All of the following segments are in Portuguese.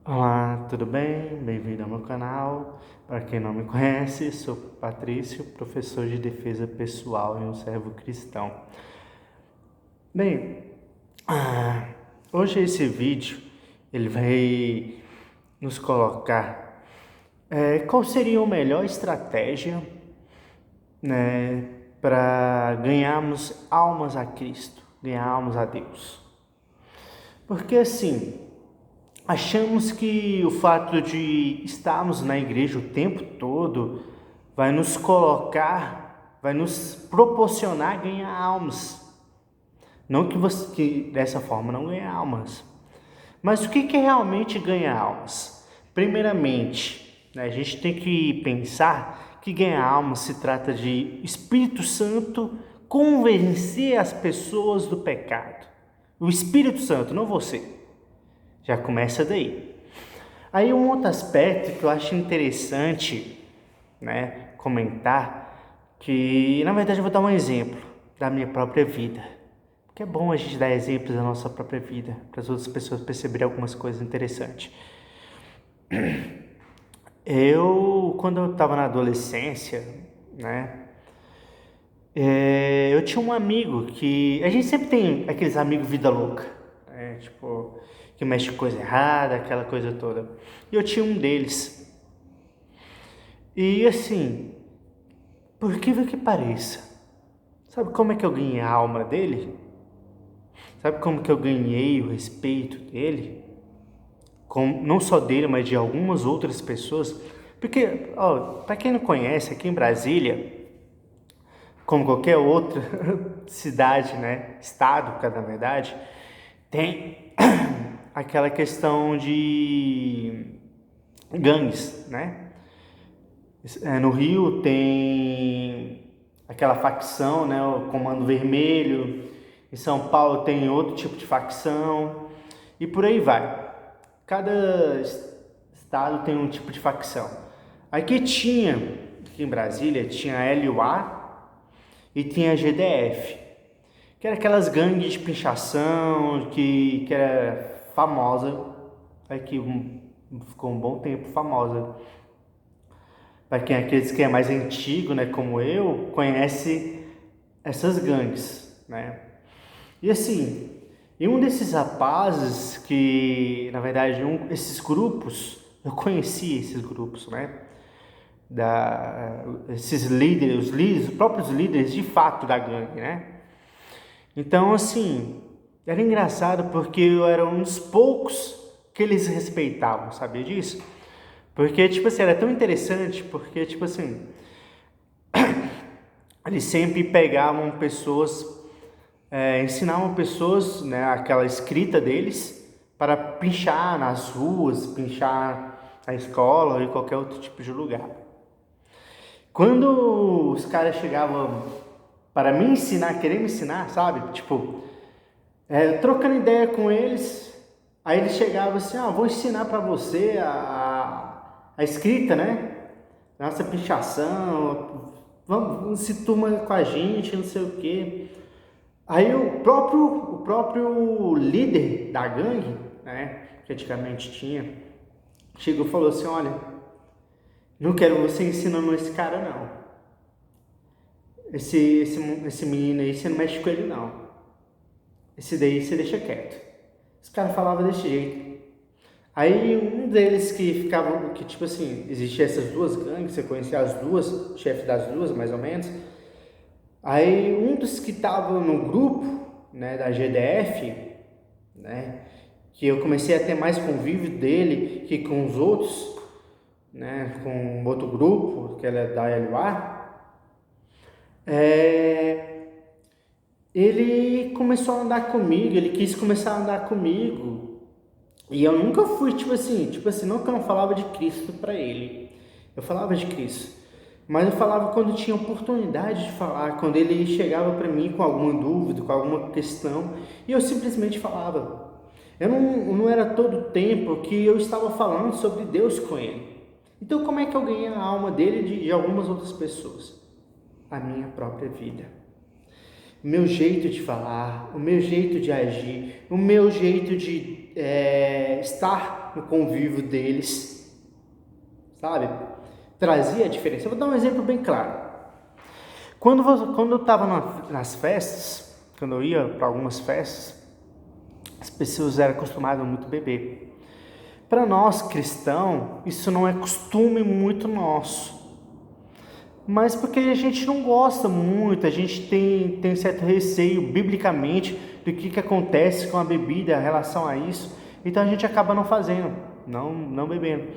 Olá, tudo bem? Bem-vindo ao meu canal. Para quem não me conhece, sou Patrício, professor de defesa pessoal e um servo cristão. Bem, hoje esse vídeo ele vai nos colocar qual seria a melhor estratégia, né, para ganharmos almas a Cristo, ganhar almas a Deus. Porque assim, achamos que o fato de estarmos na igreja o tempo todo vai nos colocar, vai nos proporcionar ganhar almas. Não que dessa forma não ganhar almas. Mas o que é realmente ganhar almas? Primeiramente, né, a gente tem que pensar que ganhar almas se trata de Espírito Santo convencer as pessoas do pecado. O Espírito Santo, não você. Já começa daí. Aí um outro aspecto que eu acho interessante, né, comentar, que na verdade eu vou dar um exemplo da minha própria vida. Porque é bom a gente dar exemplos da nossa própria vida, para as outras pessoas perceberem algumas coisas interessantes. Quando eu estava na adolescência, né, eu tinha um amigo que... A gente sempre tem aqueles amigos vida louca, né, tipo, que mexe com coisa errada, aquela coisa toda. E eu tinha um deles. E assim, por incrível que pareça, sabe como é que eu ganhei a alma dele? Sabe como que eu ganhei o respeito dele? Não só dele, mas de algumas outras pessoas. Porque, para quem não conhece, aqui em Brasília, como qualquer outra cidade, né, estado, na verdade, tem aquela questão de gangues, né? No Rio tem aquela facção, né, o Comando Vermelho. Em São Paulo tem outro tipo de facção. E por aí vai. Cada estado tem um tipo de facção. Aqui em Brasília, tinha a LUA e tinha a GDF, que era aquelas gangues de pinchação que era famosa. Aqui ficou um bom tempo famosa. Para aqueles que é mais antigo, né, como eu, conhece essas gangues, né? E assim, e um desses rapazes que, na verdade, esses grupos, eu conheci esses grupos, né? Esses líderes, os próprios líderes de fato da gangue, né? Então, assim, era engraçado porque eu era um dos poucos que eles respeitavam, sabia disso? Porque, tipo assim, era tão interessante, porque, tipo assim, eles sempre pegavam pessoas, ensinavam pessoas, né, aquela escrita deles, para pinchar nas ruas, pinchar na escola ou em qualquer outro tipo de lugar. Quando os caras chegavam para me ensinar, querer me ensinar, sabe? Tipo, trocando ideia com eles, aí eles chegavam assim, vou ensinar para você a escrita, né? Nossa pichação, vamos se turma com a gente, não sei o quê. Aí o próprio líder da gangue, né, que antigamente tinha, chegou e falou assim, olha, não quero você ensinando esse cara não. Esse menino aí, você não mexe com ele não. Esse daí você deixa quieto. Os caras falavam desse jeito. Aí um deles que tipo assim, existia essas duas gangues, você conhecia as duas, chefe das duas, mais ou menos. Aí um dos que estava no grupo, né, da GDF, né, que eu comecei a ter mais convívio dele que com os outros, né, com outro grupo, que era da LUA, ele começou a andar comigo, ele quis começar a andar comigo. E eu nunca fui, tipo assim, não que eu não falava de Cristo para ele. Eu falava de Cristo. Mas eu falava quando tinha oportunidade de falar, quando ele chegava para mim com alguma dúvida, com alguma questão, e eu simplesmente falava. Eu não era todo o tempo que eu estava falando sobre Deus com ele. Então como é que eu ganhei a alma dele e de algumas outras pessoas? A minha própria vida. O meu jeito de falar, o meu jeito de agir, o meu jeito de estar no convívio deles, sabe? Trazia a diferença. Eu vou dar um exemplo bem claro. Quando eu estava nas festas, quando eu ia para algumas festas, as pessoas eram acostumadas a muito beber. Para nós cristãos, isso não é costume muito nosso. Mas porque a gente não gosta muito, a gente tem certo receio biblicamente do que acontece com a bebida em relação a isso. Então a gente acaba não fazendo, não bebendo.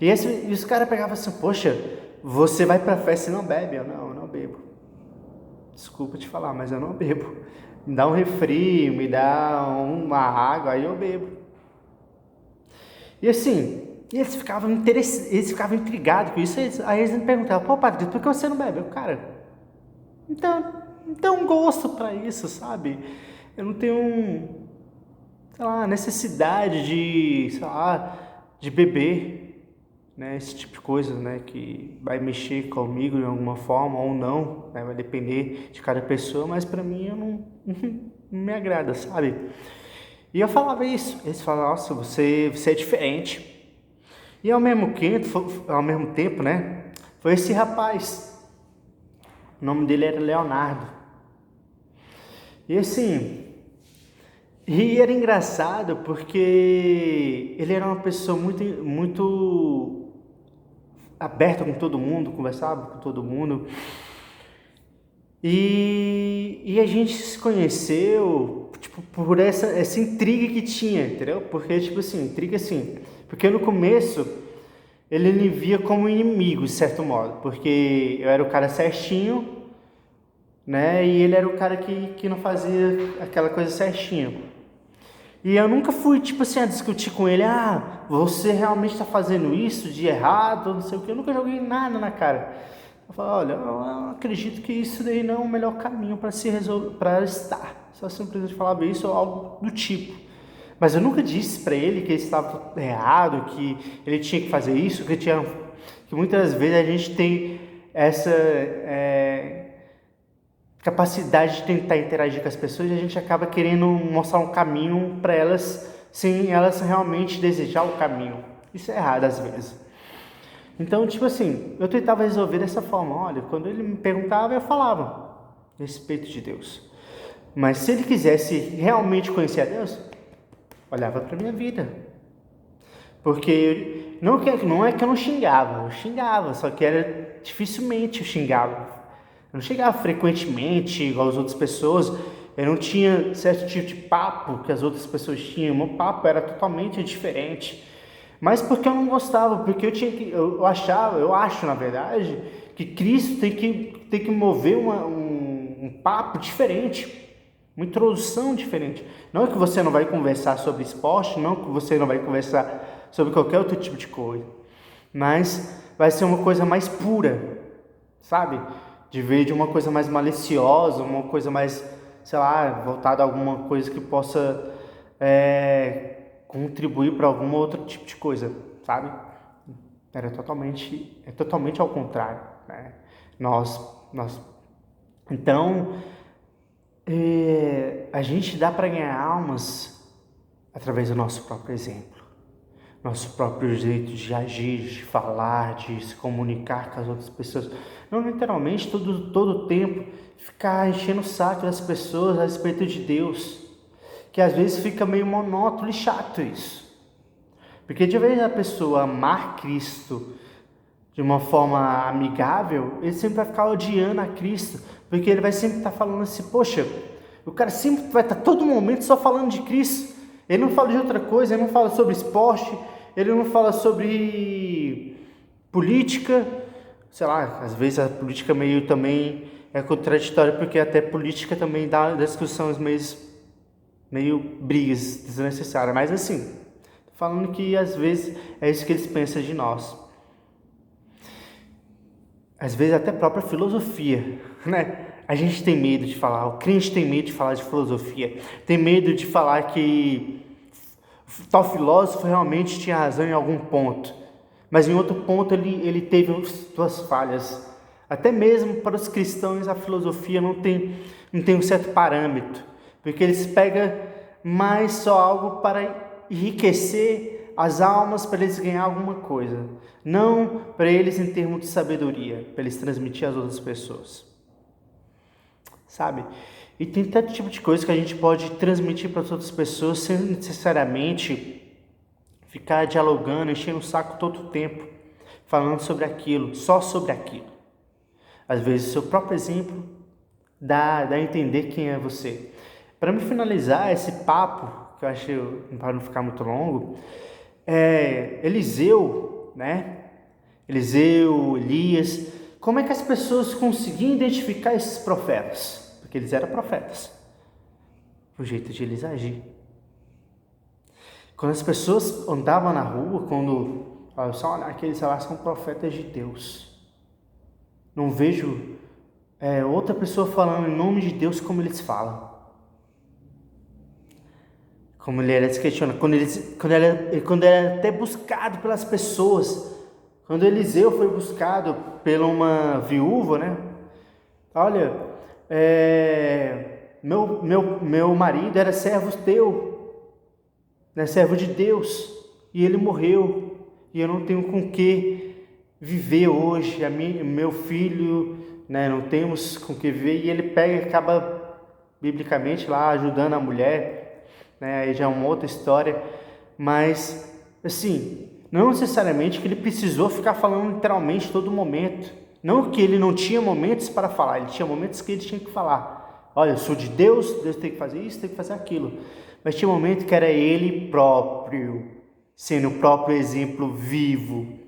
E os caras pegavam assim, poxa, você vai pra festa e não bebe? Eu não bebo. Desculpa te falar, mas eu não bebo. Me dá um refri, me dá uma água, aí eu bebo. E assim, eles ficavam intrigados com isso. Aí eles me perguntavam, pô, padre, por que você não bebe? Eu, cara, então gosto pra isso, sabe? Eu não tenho, sei lá, necessidade de beber, né? Esse tipo de coisa, né? Que vai mexer comigo de alguma forma ou não, né? Vai depender de cada pessoa, mas pra mim não me agrada, sabe? E eu falava isso, eles falavam, nossa, você é diferente. E ao mesmo tempo, né, foi esse rapaz, o nome dele era Leonardo. E assim, e era engraçado porque ele era uma pessoa muito aberta com todo mundo, conversava com todo mundo. E a gente se conheceu, tipo, por essa intriga que tinha, entendeu? Porque, tipo assim, intriga assim, porque no começo ele me via como inimigo, de certo modo, porque eu era o cara certinho, né? E ele era o cara que não fazia aquela coisa certinho. E eu nunca fui, tipo assim, a discutir com ele, você realmente está fazendo isso de errado, não sei o que. Eu nunca joguei nada na cara. Eu falei, olha, eu acredito que isso daí não é o melhor caminho para se resolver, para estar. Só simplesmente falava isso ou algo do tipo. Mas eu nunca disse para ele que ele estava errado, que ele tinha que fazer isso, que muitas vezes a gente tem essa capacidade de tentar interagir com as pessoas e a gente acaba querendo mostrar um caminho para elas sem elas realmente desejar o caminho. Isso é errado às vezes. Então, tipo assim, eu tentava resolver dessa forma. Olha, quando ele me perguntava, eu falava a respeito de Deus. Mas se ele quisesse realmente conhecer a Deus, olhava para minha vida. Porque não é que eu não xingava, eu xingava, só que era dificilmente eu xingava. Eu não xingava frequentemente, igual as outras pessoas. Eu não tinha certo tipo de papo que as outras pessoas tinham. O meu papo era totalmente diferente. Mas porque eu não gostava, porque eu acho na verdade, que Cristo tem que mover um papo diferente, uma introdução diferente. Não é que você não vai conversar sobre esporte, não que você não vai conversar sobre qualquer outro tipo de coisa, mas vai ser uma coisa mais pura, sabe? De vez de uma coisa mais maliciosa, uma coisa mais, sei lá, voltada a alguma coisa que possa contribuir para algum outro tipo de coisa, sabe? É totalmente ao contrário, né? Então, a gente dá para ganhar almas através do nosso próprio exemplo, nosso próprio jeito de agir, de falar, de se comunicar com as outras pessoas. Não literalmente todo tempo ficar enchendo o saco das pessoas a respeito de Deus, que às vezes fica meio monótono e chato isso. Porque de vez a pessoa amar Cristo de uma forma amigável, ele sempre vai ficar odiando a Cristo, porque ele vai sempre estar falando assim, poxa, o cara sempre vai estar todo momento só falando de Cristo. Ele não fala de outra coisa, ele não fala sobre esporte, ele não fala sobre política, sei lá, às vezes a política meio também é contraditória, porque até política também dá discussões meio brigas desnecessárias, mas assim, falando que às vezes é isso que eles pensam de nós. Às vezes até a própria filosofia, né? A gente tem medo de falar, o crente tem medo de falar de filosofia, tem medo de falar que tal filósofo realmente tinha razão em algum ponto, mas em outro ponto ele teve suas falhas. Até mesmo para os cristãos a filosofia não tem um certo parâmetro, porque eles pegam mais só algo para enriquecer as almas para eles ganhar alguma coisa, não para eles em termos de sabedoria, para eles transmitir às outras pessoas, sabe? E tem tanto tipo de coisa que a gente pode transmitir para as outras pessoas sem necessariamente ficar dialogando, enchendo o saco todo o tempo, falando sobre aquilo, só sobre aquilo. Às vezes o seu próprio exemplo dá a entender quem é você. Para me finalizar esse papo, que eu acho, para não ficar muito longo, Eliseu, né? Eliseu, Elias, como é que as pessoas conseguiam identificar esses profetas? Porque eles eram profetas. O jeito de eles agir. Quando as pessoas andavam na rua, só olhar aqueles lá são profetas de Deus. Não vejo outra pessoa falando em nome de Deus como eles falam. Como ele era questionado, quando ele era até buscado pelas pessoas. Quando Eliseu foi buscado por uma viúva, né? Olha, meu marido era servo teu, né? Servo de Deus, e ele morreu, e eu não tenho com que viver hoje. Meu filho, né? Não temos com que viver, e ele pega e acaba biblicamente lá ajudando a mulher. Aí já é uma outra história, mas assim, não necessariamente que ele precisou ficar falando literalmente todo momento, não que ele não tinha momentos para falar, ele tinha momentos que ele tinha que falar, olha, eu sou de Deus, Deus tem que fazer isso, tem que fazer aquilo, mas tinha um momento que era ele próprio, sendo o próprio exemplo vivo,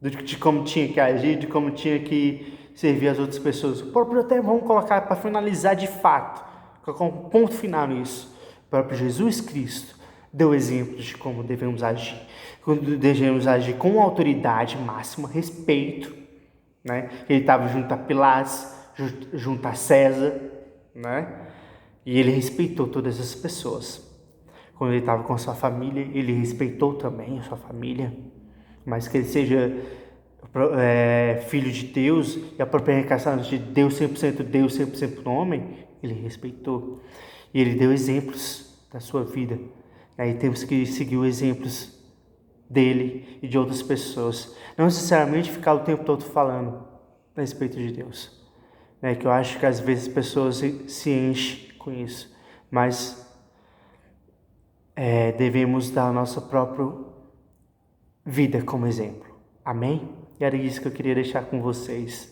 de como tinha que agir, de como tinha que servir as outras pessoas. O próprio, até vamos colocar para finalizar de fato, colocar um ponto final nisso. O próprio Jesus Cristo deu exemplos de como devemos agir. Quando devemos agir com autoridade máxima, respeito, né? Ele estava junto a Pilatos, junto a César, né? E ele respeitou todas as pessoas. Quando ele estava com a sua família, ele respeitou também a sua família. Mas que ele seja filho de Deus e a própria reencarnação de Deus 100% homem, ele respeitou. E ele deu exemplos da sua vida. Aí temos que seguir os exemplos dele e de outras pessoas. Não necessariamente ficar o tempo todo falando a respeito de Deus. Que eu acho que às vezes as pessoas se enchem com isso. Mas devemos dar a nossa própria vida como exemplo. Amém? E era isso que eu queria deixar com vocês.